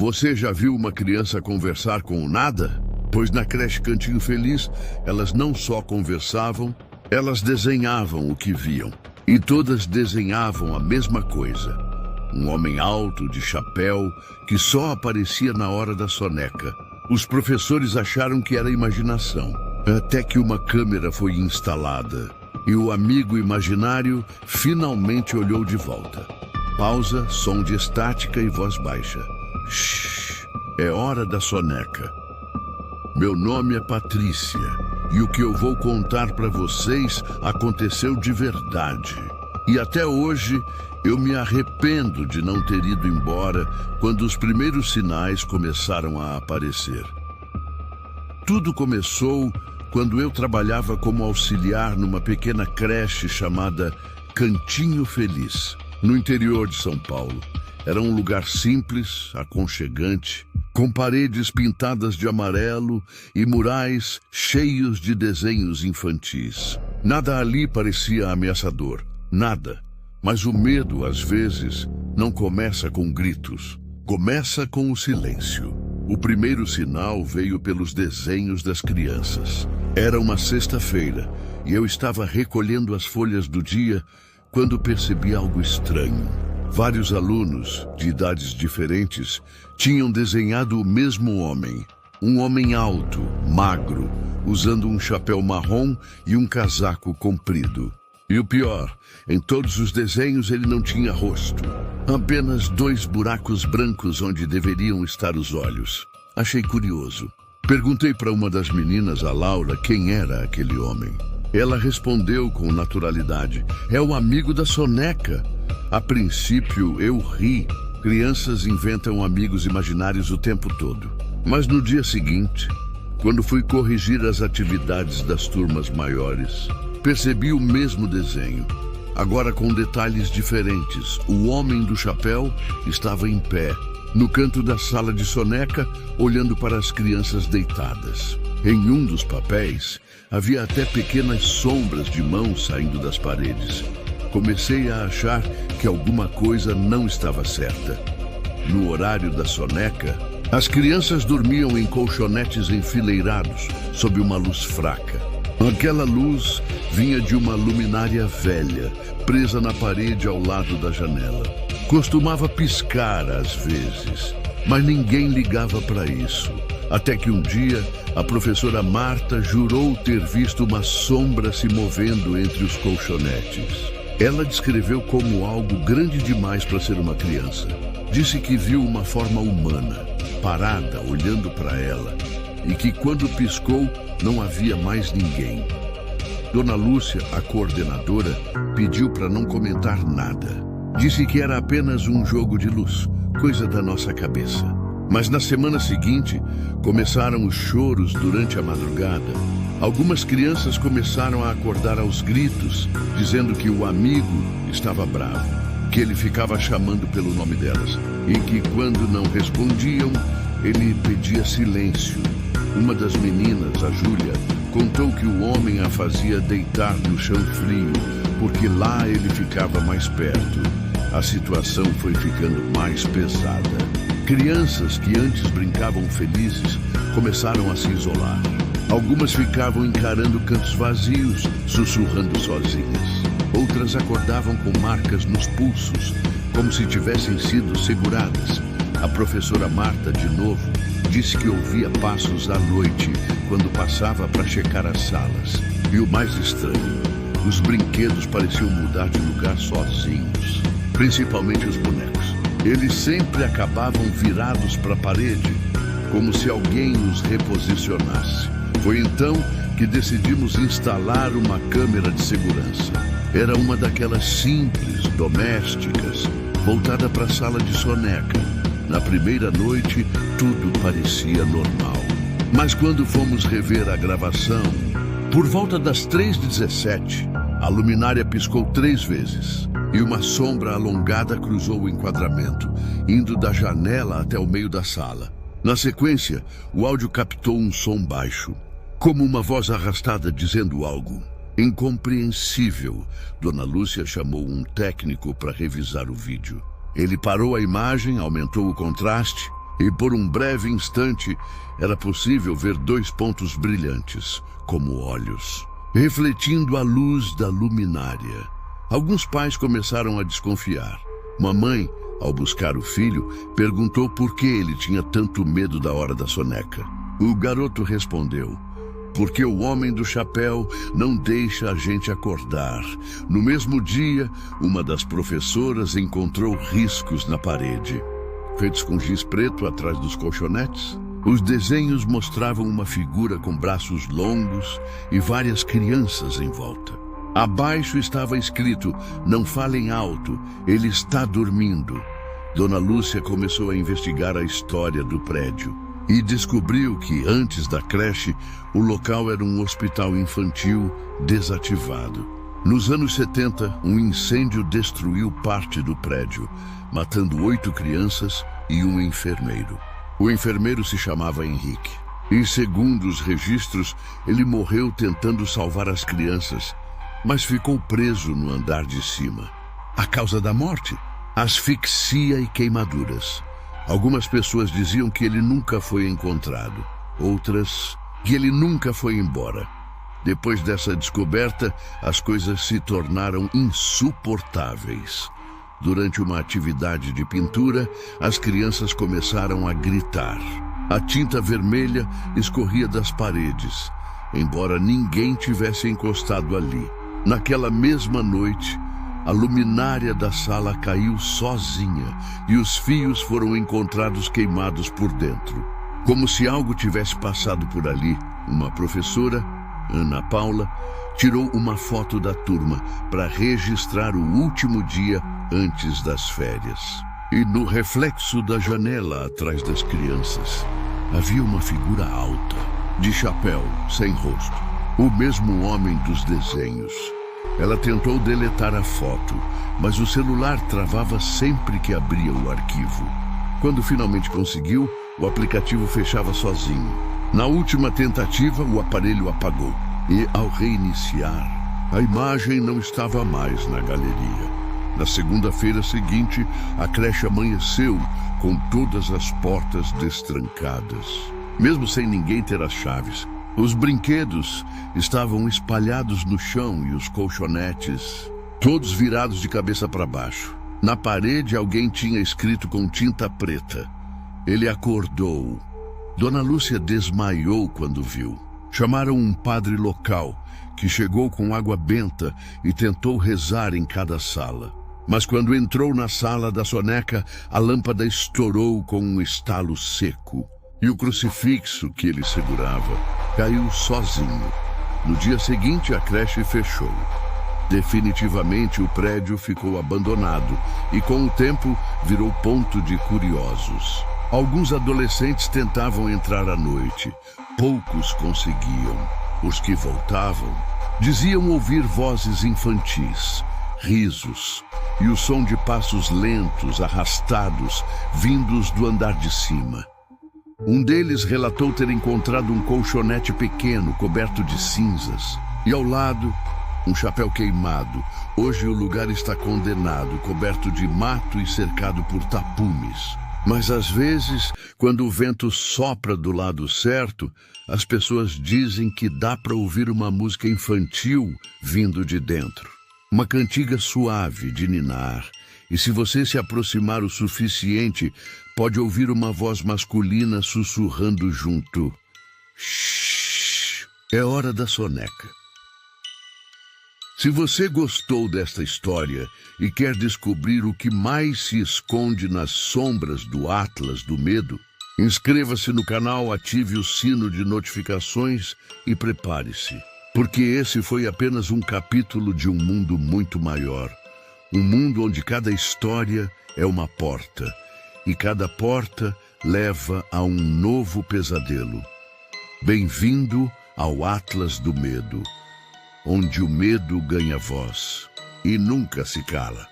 Você já viu uma criança conversar com o nada? Pois na creche Cantinho Feliz, elas não só conversavam, elas desenhavam o que viam. E todas desenhavam a mesma coisa. Um homem alto, de chapéu, que só aparecia na hora da soneca. Os professores acharam que era imaginação, até que uma câmera foi instalada. E o amigo imaginário finalmente olhou de volta. Pausa, som de estática e voz baixa. Shhh, é hora da soneca. Meu nome é Patrícia, e o que eu vou contar para vocês aconteceu de verdade. E até hoje, eu me arrependo de não ter ido embora quando os primeiros sinais começaram a aparecer. Tudo começou quando eu trabalhava como auxiliar numa pequena creche chamada Cantinho Feliz, no interior de São Paulo. Era um lugar simples, aconchegante, com paredes pintadas de amarelo e murais cheios de desenhos infantis. Nada ali parecia ameaçador, nada. Mas o medo, às vezes, não começa com gritos. Começa com o silêncio. O primeiro sinal veio pelos desenhos das crianças. Era uma sexta-feira e eu estava recolhendo as folhas do dia quando percebi algo estranho. Vários alunos, de idades diferentes, tinham desenhado o mesmo homem. Um homem alto, magro, usando um chapéu marrom e um casaco comprido. E o pior, em todos os desenhos ele não tinha rosto. Apenas 2 buracos brancos onde deveriam estar os olhos. Achei curioso. Perguntei para uma das meninas, a Laura, quem era aquele homem. Ela respondeu com naturalidade: é o amigo da soneca. A princípio eu ri. Crianças inventam amigos imaginários o tempo todo. Mas no dia seguinte, quando fui corrigir as atividades das turmas maiores, percebi o mesmo desenho, agora com detalhes diferentes. O homem do chapéu estava em pé, no canto da sala de soneca, olhando para as crianças deitadas. Em um dos papéis, havia até pequenas sombras de mãos saindo das paredes. Comecei a achar que alguma coisa não estava certa. No horário da soneca, as crianças dormiam em colchonetes enfileirados, sob uma luz fraca. Aquela luz vinha de uma luminária velha, presa na parede ao lado da janela. Costumava piscar às vezes, mas ninguém ligava para isso. Até que um dia, a professora Marta jurou ter visto uma sombra se movendo entre os colchonetes. Ela descreveu como algo grande demais para ser uma criança. Disse que viu uma forma humana, parada, olhando para ela, e que quando piscou, não havia mais ninguém. Dona Lúcia, a coordenadora, pediu para não comentar nada. Disse que era apenas um jogo de luz, coisa da nossa cabeça. Mas na semana seguinte, começaram os choros durante a madrugada. Algumas crianças começaram a acordar aos gritos, dizendo que o amigo estava bravo, que ele ficava chamando pelo nome delas, e que quando não respondiam, ele pedia silêncio. Uma das meninas, a Júlia, contou que o homem a fazia deitar no chão frio, porque lá ele ficava mais perto. A situação foi ficando mais pesada. Crianças que antes brincavam felizes começaram a se isolar. Algumas ficavam encarando cantos vazios, sussurrando sozinhas. Outras acordavam com marcas nos pulsos, como se tivessem sido seguradas. A professora Marta, de novo, disse que ouvia passos à noite, quando passava para checar as salas. E o mais estranho, os brinquedos pareciam mudar de lugar sozinhos, principalmente os bonecos. Eles sempre acabavam virados para a parede, como se alguém os reposicionasse. Foi então que decidimos instalar uma câmera de segurança. Era uma daquelas simples, domésticas, voltada para a sala de soneca. Na primeira noite, tudo parecia normal. Mas quando fomos rever a gravação, por volta das 3h17, a luminária piscou 3 vezes e uma sombra alongada cruzou o enquadramento, indo da janela até o meio da sala. Na sequência, o áudio captou um som baixo, como uma voz arrastada dizendo algo. Incompreensível. Dona Lúcia chamou um técnico para revisar o vídeo. Ele parou a imagem, aumentou o contraste e por um breve instante era possível ver 2 pontos brilhantes, como olhos, refletindo a luz da luminária. Alguns pais começaram a desconfiar. Uma mãe, ao buscar o filho, perguntou por que ele tinha tanto medo da hora da soneca. O garoto respondeu: porque o homem do chapéu não deixa a gente acordar. No mesmo dia, uma das professoras encontrou riscos na parede, feitos com giz preto atrás dos colchonetes. Os desenhos mostravam uma figura com braços longos e várias crianças em volta. Abaixo estava escrito: não falem alto, ele está dormindo. Dona Lúcia começou a investigar a história do prédio e descobriu que, antes da creche, o local era um hospital infantil desativado. Nos anos 70, um incêndio destruiu parte do prédio, matando 8 crianças e um enfermeiro. O enfermeiro se chamava Henrique, e, segundo os registros, ele morreu tentando salvar as crianças, mas ficou preso no andar de cima. A causa da morte? Asfixia e queimaduras. Algumas pessoas diziam que ele nunca foi encontrado, outras que ele nunca foi embora. Depois dessa descoberta, as coisas se tornaram insuportáveis. Durante uma atividade de pintura, as crianças começaram a gritar. A tinta vermelha escorria das paredes, embora ninguém tivesse encostado ali. Naquela mesma noite, a luminária da sala caiu sozinha e os fios foram encontrados queimados por dentro. Como se algo tivesse passado por ali, uma professora, Ana Paula, tirou uma foto da turma para registrar o último dia antes das férias. E no reflexo da janela atrás das crianças, havia uma figura alta, de chapéu, sem rosto, o mesmo homem dos desenhos. Ela tentou deletar a foto, mas o celular travava sempre que abria o arquivo. Quando finalmente conseguiu, o aplicativo fechava sozinho. Na última tentativa, o aparelho apagou. E, ao reiniciar, a imagem não estava mais na galeria. Na segunda-feira seguinte, a creche amanheceu com todas as portas destrancadas, mesmo sem ninguém ter as chaves. Os brinquedos estavam espalhados no chão e os colchonetes, todos virados de cabeça para baixo. Na parede, alguém tinha escrito com tinta preta: ele acordou. Dona Lúcia desmaiou quando viu. Chamaram um padre local, que chegou com água benta e tentou rezar em cada sala. Mas quando entrou na sala da soneca, a lâmpada estourou com um estalo seco. E o crucifixo que ele segurava caiu sozinho. No dia seguinte, a creche fechou. Definitivamente, o prédio ficou abandonado e, com o tempo, virou ponto de curiosos. Alguns adolescentes tentavam entrar à noite. Poucos conseguiam. Os que voltavam diziam ouvir vozes infantis, risos e o som de passos lentos, arrastados, vindos do andar de cima. Um deles relatou ter encontrado um colchonete pequeno, coberto de cinzas, e ao lado, um chapéu queimado. Hoje o lugar está condenado, coberto de mato e cercado por tapumes. Mas às vezes, quando o vento sopra do lado certo, as pessoas dizem que dá para ouvir uma música infantil vindo de dentro. Uma cantiga suave de ninar. E se você se aproximar o suficiente, pode ouvir uma voz masculina sussurrando junto: shhh, é hora da soneca. Se você gostou desta história e quer descobrir o que mais se esconde nas sombras do Atlas do Medo, inscreva-se no canal, ative o sino de notificações e prepare-se, porque esse foi apenas um capítulo de um mundo muito maior. Um mundo onde cada história é uma porta, e cada porta leva a um novo pesadelo. Bem-vindo ao Atlas do Medo, onde o medo ganha voz e nunca se cala.